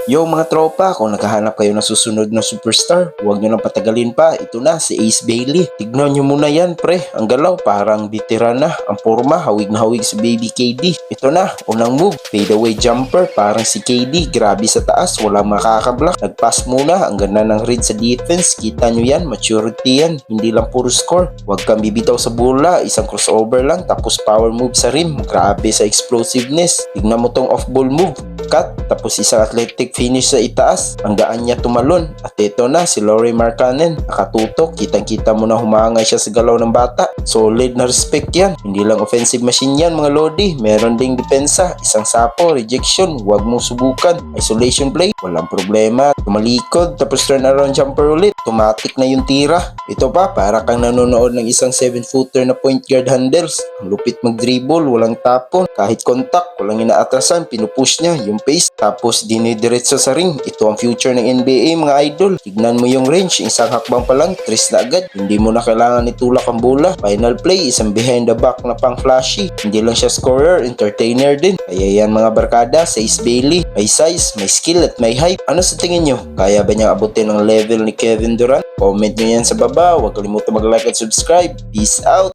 Yo mga tropa, kung naghahanap kayo ng susunod na superstar, huwag nyo nang patagalin pa. Ito na, si Ace Bailey. Tignan nyo muna yan, pre. Ang galaw, parang veteran na. Ang forma, hawig na hawig si Baby KD. Ito na, unang move, fadeaway jumper, parang si KD. Grabe sa taas, walang makakablock. Nagpass muna, ang ganda ng read sa defense. Kita nyo yan, maturity yan. Hindi lang puro score. Huwag kang bibitaw sa bola, isang crossover lang, tapos power move sa rim. Grabe sa explosiveness. Tignan mo tong off-ball move. Cut, tapos isang athletic finish sa itaas. Ang gaan niya tumalon. At ito na si Lauri Markkanen. Nakatutok, kitang-kita mo na humangay siya sa galaw ng bata. Solid na respect yan. Hindi lang offensive machine yan mga lodi. Meron ding depensa. Isang sapo, rejection, huwag mong subukan. Isolation play, walang problema. Tumalikod, tapos turn around jumper ulit. Automatic na yung tira. Ito pa, para kang nanonood ng isang 7-footer na point guard handles. Ang lupit mag-dribble, walang tapon. Kahit contact, walang inaatrasan, pinupush niya yung pace. Tapos dinidiretso sa ring. Ito ang future ng NBA mga idol. Tignan mo yung range, isang hakbang pa lang, tres na agad. Hindi mo na kailangan itulak ang bola. Final play, isang behind the back na pang flashy. Hindi lang siya scorer, entertainer din. Kaya yan mga barkada sa Ace Bailey. May size, may skill at may hype. Ano sa tingin nyo? Kaya ba niyang abutin ang level ni Kevin Durant? Comment nyo yan sa baba. Huwag kalimutan mag-like at subscribe. Peace out!